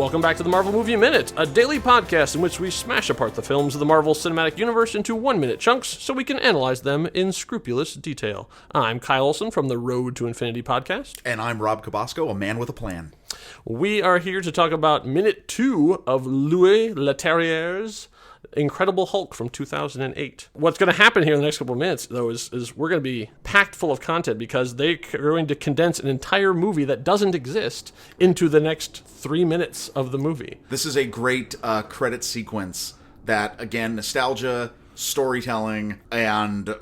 Welcome back to the Marvel Movie Minute, a daily podcast in which we smash apart the films of the Marvel Cinematic Universe into 1-minute chunks so we can analyze them in scrupulous detail. I'm Kyle Olson from the Road to Infinity podcast. And I'm Rob Cabasco, a man with a plan. We are here to talk about Minute 2 of Louis Leterrier's Incredible Hulk from 2008. What's going to happen here in the next couple of minutes, though, is we're going to be packed full of content because they're going to condense an entire movie that doesn't exist into the next 3 minutes of the movie. This is a great credit sequence that, again, nostalgia, storytelling, and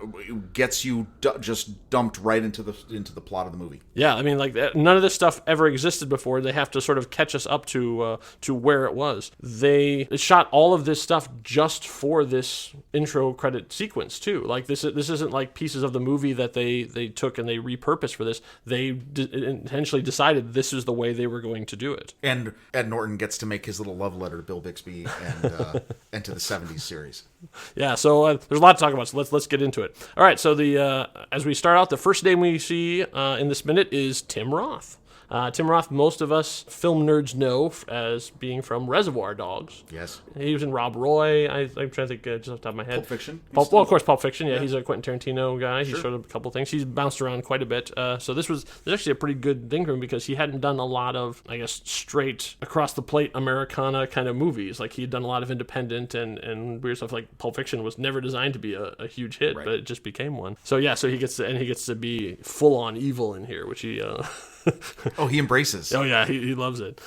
gets you just dumped right into the plot of the movie. Yeah, I mean, like, none of this stuff ever existed before. They have to sort of catch us up to where it was. They shot all of this stuff just for this intro credit sequence too. Like, this isn't like pieces of the movie that they took and they repurposed for this. They intentionally decided this is the way they were going to do it. And Ed Norton gets to make his little love letter to Bill Bixby and to the 70s series. Yeah, so there's a lot to talk about, so let's get into it. All right, so as we start out, the first name we see in this minute is Tim Roth. Tim Roth, most of us film nerds know as being from Reservoir Dogs. Yes. He was in Rob Roy. I'm trying to think just off the top of my head. Pulp Fiction? Well, of course, Pulp Fiction. Yeah, he's a Quentin Tarantino guy. He showed up a couple things. He's bounced around quite a bit. So this was actually a pretty good thing for him because he hadn't done a lot of, I guess, straight across-the-plate Americana kind of movies. Like, he had done a lot of independent and weird stuff. Like, Pulp Fiction was never designed to be a huge hit, but it just became one. So, yeah, so he gets to be full-on evil in here, which he... Oh, he embraces. Oh yeah, he loves it.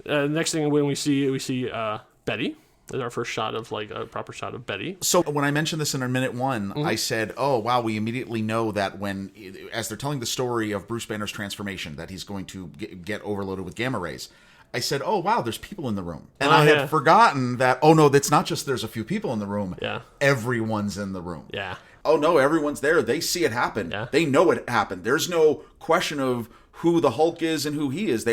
Next thing when we see Betty. Is our first shot of like a proper shot of Betty. So when I mentioned this in our minute one, I said, "Oh wow, we immediately know that as they're telling the story of Bruce Banner's transformation, that he's going to get overloaded with gamma rays." I said, "Oh wow, there's people in the room," and I had forgotten that. Oh no, that's not just there's a few people in the room. Yeah, everyone's in the room. Yeah. Oh no, everyone's there. They see it happen. Yeah. They know it happened. There's no question of who the Hulk is and who he is.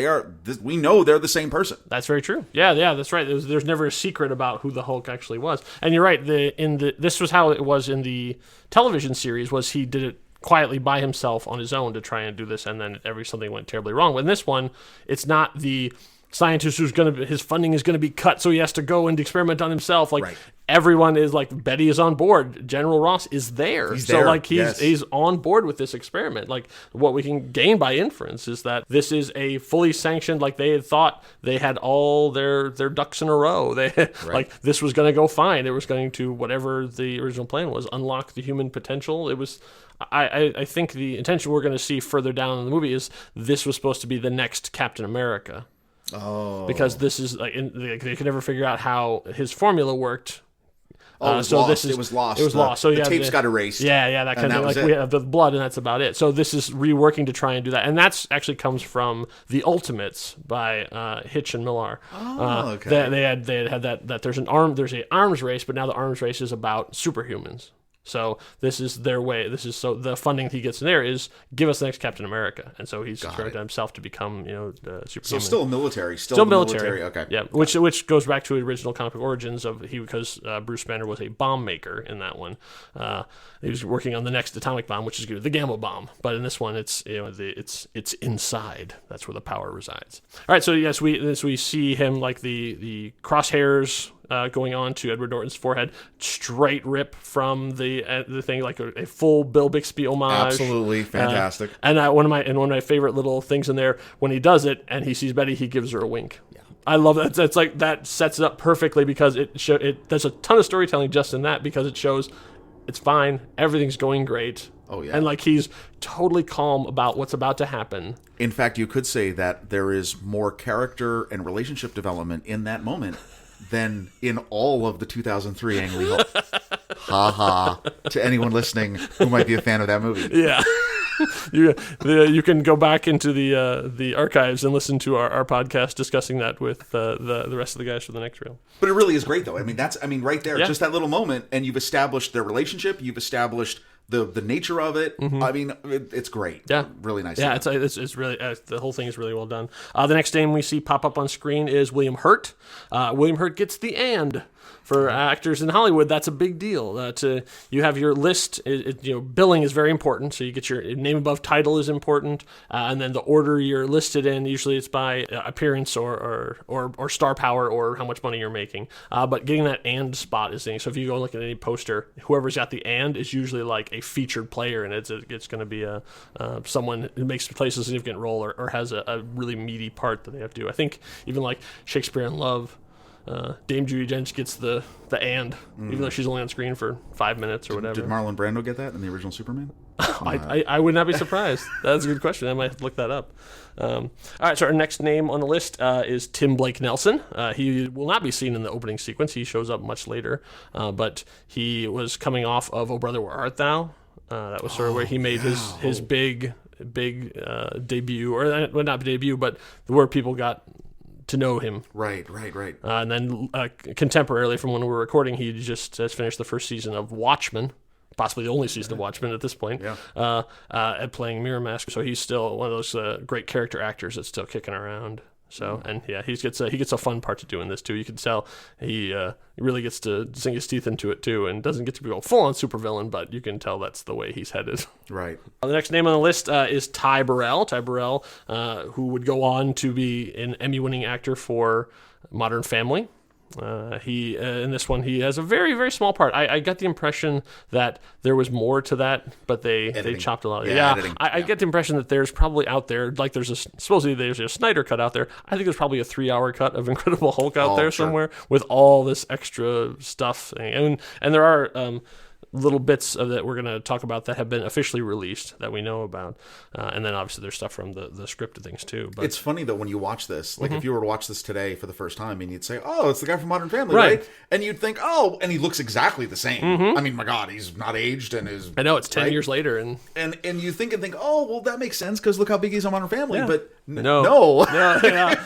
We know they're the same person. That's very true. Yeah, that's right. There's never a secret about who the Hulk actually was. And you're right. This was how it was in the television series. Was he did it quietly by himself on his own to try and do this, and then something went terribly wrong. But in this one, it's not the scientist his funding is going to be cut, so he has to go and experiment on himself. Like everyone is like, Betty is on board. General Ross is there. He's on board with this experiment. Like, what we can gain by inference is that this is a fully sanctioned, like they had thought they had all their ducks in a row. Like this was going to go fine. It was going to, whatever the original plan was, unlock the human potential. It was, I think the intention we're going to see further down in the movie is this was supposed to be the next Captain America. Oh. Because this is like they could never figure out how his formula worked. It was lost. It was lost. So the tapes got erased. Yeah, that kind of like we have the blood, and that's about it. So this is reworking to try and do that, and that's actually comes from the Ultimates by Hitch and Millar. Oh, okay. They had that there's an arms race, but now the arms race is about superhumans. So this is their way. So the funding he gets in there is give us the next Captain America, and so he's trying to himself to become superhuman. So still military, still military. Okay, yeah. Which goes back to the original comic origins of because Bruce Banner was a bomb maker in that one. He was working on the next atomic bomb, which is the gamma bomb. But in this one, it's inside. That's where the power resides. All right. So yes, we see him like the crosshairs. Going on to Edward Norton's forehead, straight rip from the thing, like a full Bill Bixby homage. Absolutely fantastic. And one of my favorite little things in there, when he does it and he sees Betty, he gives her a wink. Yeah. I love that. That's like that sets it up perfectly because there's a ton of storytelling just in that because it shows it's fine, everything's going great. Oh yeah. And like he's totally calm about what's about to happen. In fact, you could say that there is more character and relationship development in that moment than in all of the 2003 Ang Lee Hulk. Ha ha. To anyone listening who might be a fan of that movie. Yeah. You can go back into the archives and listen to our podcast discussing that with the rest of the guys for the next reel. But it really is great, though. I mean, right there, just that little moment, and you've established their relationship, you've established the nature of it. I mean, it's great. Yeah. Really nice. Yeah, it's really the whole thing is really well done. The next name we see pop up on screen is William Hurt. William Hurt gets the and. For actors in Hollywood, that's a big deal. You have your list. Billing is very important. So you get your name above title is important, and then the order you're listed in. Usually it's by appearance or star power or how much money you're making. But getting that and spot is the thing. So if you go look at any poster, whoever's got the and is usually like a featured player, and it's going to be someone who plays a significant role or has a really meaty part that they have to do. I think even like Shakespeare in Love. Dame Judi Dench gets the and, even though she's only on screen for 5 minutes or whatever. Did Marlon Brando get that in the original Superman? I would not be surprised. That's a good question. I might have to look that up. All right, so our next name on the list is Tim Blake Nelson. He will not be seen in the opening sequence. He shows up much later, but he was coming off of Oh Brother, Where Art Thou? That was sort of where he made his big debut, or well, not debut, but where people got to know him. Right. And then contemporarily from when we were recording, he just has finished the first season of Watchmen, possibly the only season of Watchmen at this point, at playing Mirror Mask. So he's still one of those great character actors that's still kicking around. So, and yeah, he gets a fun part to do in this too. You can tell he really gets to sink his teeth into it too, and doesn't get to go full on supervillain, but you can tell that's the way he's headed. Right. The next name on the list is Ty Burrell. Ty Burrell, who would go on to be an Emmy-winning actor for Modern Family. He in this one he has a very, very small part. I got the impression that there was more to that, but they chopped a lot of it. Yeah, I get the impression that there's probably out there, like supposedly there's a Snyder cut out there. I think there's probably a 3-hour cut of Incredible Hulk out there somewhere with all this extra stuff. And there are little bits of that we're going to talk about that have been officially released that we know about, and then obviously there's stuff from the scripted things too. But it's funny though when you watch this, like if you were to watch this today for the first time, and you'd say, "Oh, it's the guy from Modern Family," right? And you'd think, "Oh," and he looks exactly the same. I mean, my God, he's not aged and is. I know it's 10 years later, and you think, "Oh, well, that makes sense because look how big he's on Modern Family." Yeah. But no.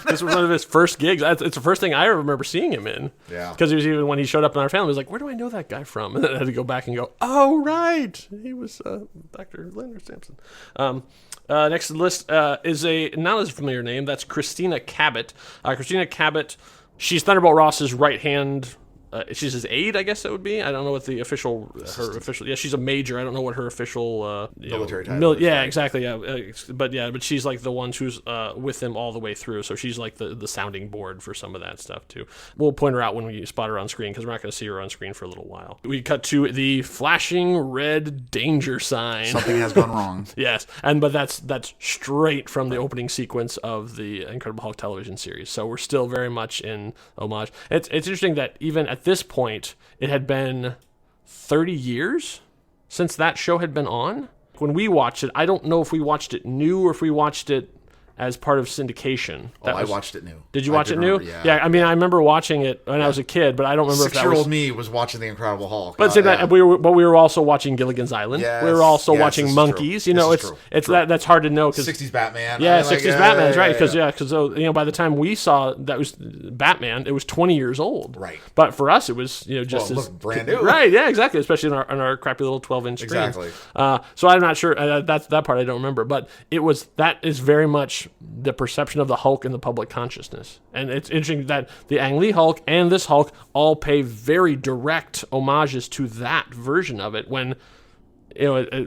This was one of his first gigs. It's the first thing I remember seeing him in. Yeah, because he was even when he showed up in Our Family, I was like, "Where do I know that guy from?" And then I had to go back and go, "Oh, right. He was Dr. Leonard Sampson." Next on the list is a not as familiar name. That's Christina Cabot. Christina Cabot, she's Thunderbolt Ross's right hand. She's his aide, I guess it would be. I don't know what the official. Yeah, she's a major. I don't know what her official military title is. Yeah, exactly. Yeah, but she's like the one who's with him all the way through. So she's like the sounding board for some of that stuff too. We'll point her out when we spot her on screen because we're not going to see her on screen for a little while. We cut to the flashing red danger sign. Something has gone wrong. Yes, but that's straight from the opening sequence of the Incredible Hulk television series. So we're still very much in homage. It's interesting that even at this point, it had been 30 years since that show had been on. When we watched it, I don't know if we watched it new or if we watched it as part of syndication. I watched it new. Did you watch it new? Yeah. Yeah, I mean, I remember watching it when I was a kid, but I don't remember if that was... 6-year-old me was watching The Incredible Hulk. But we were also watching Gilligan's Island. Yes. We were also watching Monkeys. True. You know, it's that's hard to know. 60s Batman. Yeah, 60s Batman's right. Because by the time we saw that was Batman, it was 20 years old. Right. But for us, it was just looked brand new. Right. Yeah. Exactly. Especially on our crappy little 12-inch screen. Exactly. So I'm not sure. That part I don't remember. But that is very much the perception of the Hulk in the public consciousness. And it's interesting that the Ang Lee Hulk and this Hulk all pay very direct homages to that version of it when,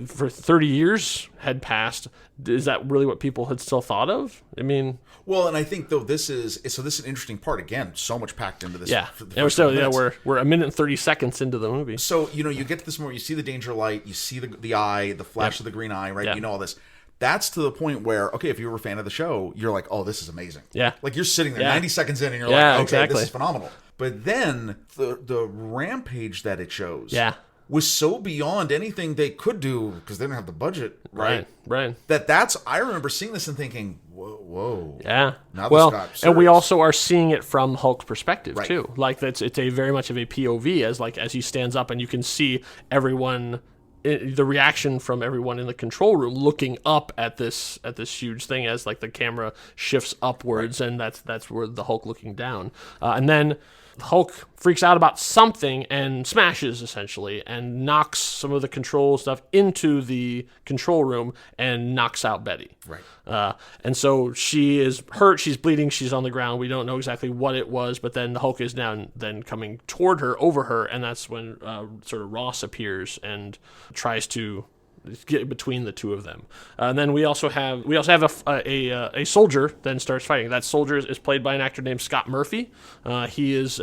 for 30 years had passed. Is that really what people had still thought of? I mean... Well, and I think, though, this is an interesting part. Again, so much packed into this. Yeah, we're a minute and 30 seconds into the movie. So, you get to this moment, you see the danger light, you see the eye, the flash of the green eye, right? Yeah. You know all this. That's to the point where, okay, if you were a fan of the show, you're like, oh, this is amazing. Yeah. Like, you're sitting there 90 seconds in and you're like, okay, exactly. This is phenomenal. But then the rampage that it shows was so beyond anything they could do because they didn't have the budget, right? Right. I remember seeing this and thinking, whoa. Yeah. Now this got serious. And we also are seeing it from Hulk's perspective, right. too. Like, it's a very much of a POV as he stands up and you can see everyone... the reaction from everyone in the control room looking up at this huge thing as like the camera shifts upwards, right. And that's where the Hulk looking down, and then The Hulk freaks out about something and smashes, essentially, and knocks some of the control stuff into the control room and knocks out Betty. Right. And so she is hurt, she's bleeding, she's on the ground. We don't know exactly what it was, but then the Hulk is now then coming toward her, over her, and that's when sort of Ross appears and tries to get between the two of them. And then we also have a soldier then starts fighting. That soldier is played by an actor named Scott Murphy. He is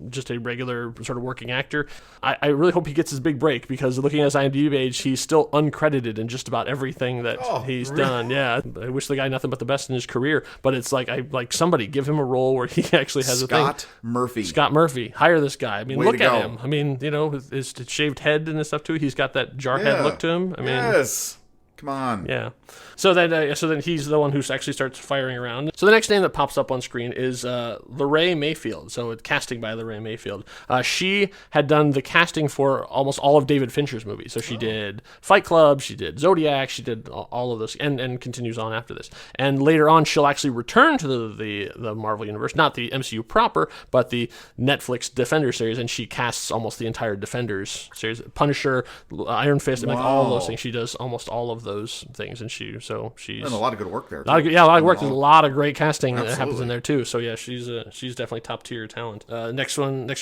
just a regular sort of working actor. I really hope he gets his big break, because looking at his IMDb page, he's still uncredited in just about everything that he's done. Yeah, I wish the guy nothing but the best in his career, but it's like somebody give him a role where he actually has a thing. Scott Murphy, hire this guy. I mean, look at him. I mean, his shaved head and stuff too. He's got that jarhead look to him. I mean, yes. Come on. Yeah. So then he's the one who actually starts firing around. So the next name that pops up on screen is Lorraine Mayfield. So it's casting by Lorraine Mayfield. She had done the casting for almost all of David Fincher's movies. So she did Fight Club, she did Zodiac, she did all of those, and continues on after this. And later on, she'll actually return to the Marvel Universe, not the MCU proper, but the Netflix Defender series, and she casts almost the entire Defenders series. Punisher, Iron Fist, and all of those things. She does almost all of those things, and she's and a lot of good work there. A lot of work. There's a lot of great casting that happens in there too. So yeah, she's definitely top tier talent. Next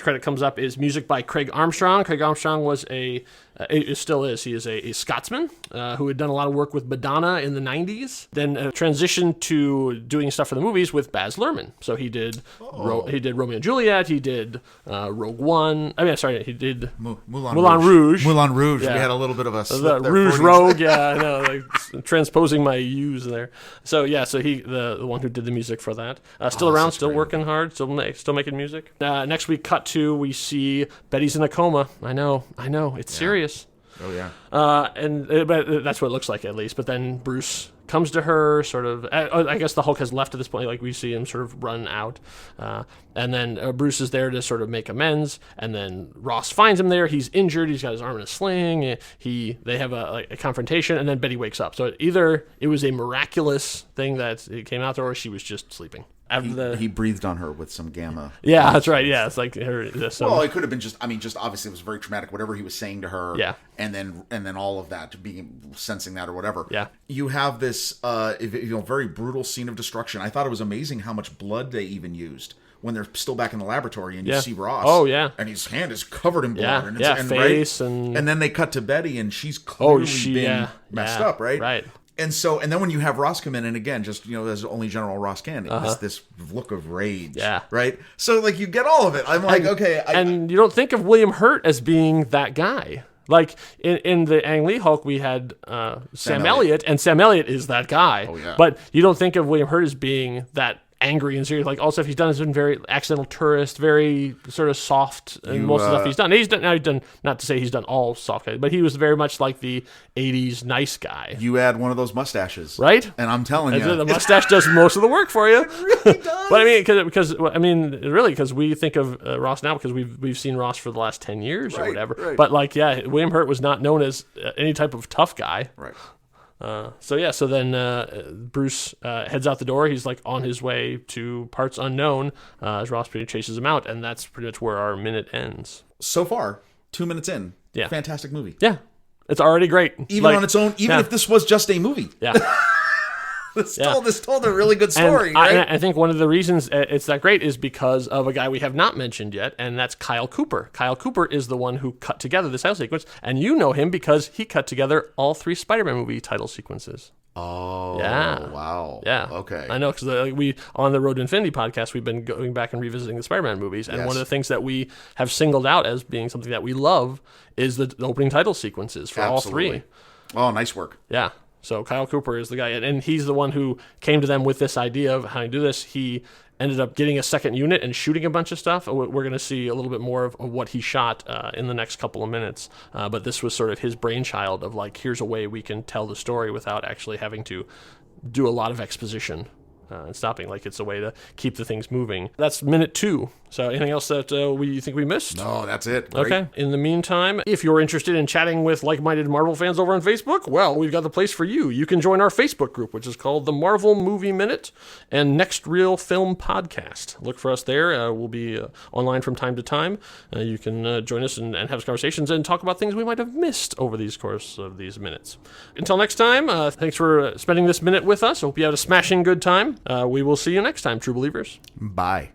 credit comes up is music by Craig Armstrong. Craig Armstrong was it still is. He is a Scotsman who had done a lot of work with Madonna in the 90s. Then transitioned to doing stuff for the movies with Baz Luhrmann. So he did Romeo and Juliet. He did Rogue One. He did Moulin Rouge. Moulin Rouge. Yeah. We had a little bit of a slip there. Rouge Rogue. Yeah, I know. Like transposing my U's there. So yeah, so he the one who did the music for that. Still around, still working hard, still making music. Next we see Betty's in a coma. I know. It's serious. Oh yeah. But that's what it looks like, at least. But then Bruce comes to her, sort of. I guess the Hulk has left at this point. Like, we see him sort of run out, and then Bruce is there to sort of make amends. And then Ross finds him there. He's injured. He's got his arm in a sling. They have a confrontation, and then Betty wakes up. So either it was a miraculous thing that it came out there, or she was just sleeping. He breathed on her with some gamma. Yeah, that's right. Yeah, it's like her. Well, it could have been just obviously it was very traumatic. Whatever he was saying to her. Yeah. And then all of that, sensing that or whatever. Yeah. You have this very brutal scene of destruction. I thought it was amazing how much blood they even used when they're still back in the laboratory, and you see Ross. Oh yeah. And his hand is covered in blood. Yeah. Face and then they cut to Betty, and she's clearly been messed up, right? Right. And then when you have Ross come in, and again, just, as only General Ross can, this look of rage. Yeah. Right? So, you get all of it. I'm like, okay. And you don't think of William Hurt as being that guy. Like, in the Ang Lee Hulk, we had Sam Elliott, and Sam Elliott is that guy. Oh, yeah. But you don't think of William Hurt as being that angry and serious. Like, all stuff he's done has been very accidental tourist, very sort of soft, and most of the stuff he's done. He's done, not to say he's done all soft guys, but he was very much like the 80s nice guy. You add one of those mustaches. Right? And I'm telling you. The mustache does most of the work for you. It really does. But because we think of Ross now because we've seen Ross for the last 10 years or whatever. Right. But William Hurt was not known as any type of tough guy. Right. So then Bruce heads out the door. He's on his way to parts unknown as Ross chases him out, and that's pretty much where our minute ends. So far, 2 minutes in, fantastic movie. Yeah, it's already great. Even on its own, if this was just a movie. Yeah. This told a really good story, right? I think one of the reasons it's that great is because of a guy we have not mentioned yet, and that's Kyle Cooper. Kyle Cooper is the one who cut together this title sequence, and you know him because he cut together all 3 Spider-Man movie title sequences. Oh, yeah. Wow. Yeah. Okay. I know, because we, on the Road to Infinity podcast, we've been going back and revisiting the Spider-Man movies, and one of the things that we have singled out as being something that we love is the opening title sequences for all 3. Oh, nice work. Yeah. So Kyle Cooper is the guy, and he's the one who came to them with this idea of how to do this. He ended up getting a second unit and shooting a bunch of stuff. We're going to see a little bit more of what he shot in the next couple of minutes. But this was sort of his brainchild of here's a way we can tell the story without actually having to do a lot of exposition and stopping. It's a way to keep the things moving. That's minute 2. So anything else that you think we missed? No, that's it. Great. Okay. In the meantime, if you're interested in chatting with like-minded Marvel fans over on Facebook, well, we've got the place for you. You can join our Facebook group, which is called the Marvel Movie Minute and Next Reel Film Podcast. Look for us there. We'll be online from time to time. You can join us and have conversations and talk about things we might have missed over these course of these minutes. Until next time, thanks for spending this minute with us. I hope you had a smashing good time. We will see you next time, true believers. Bye.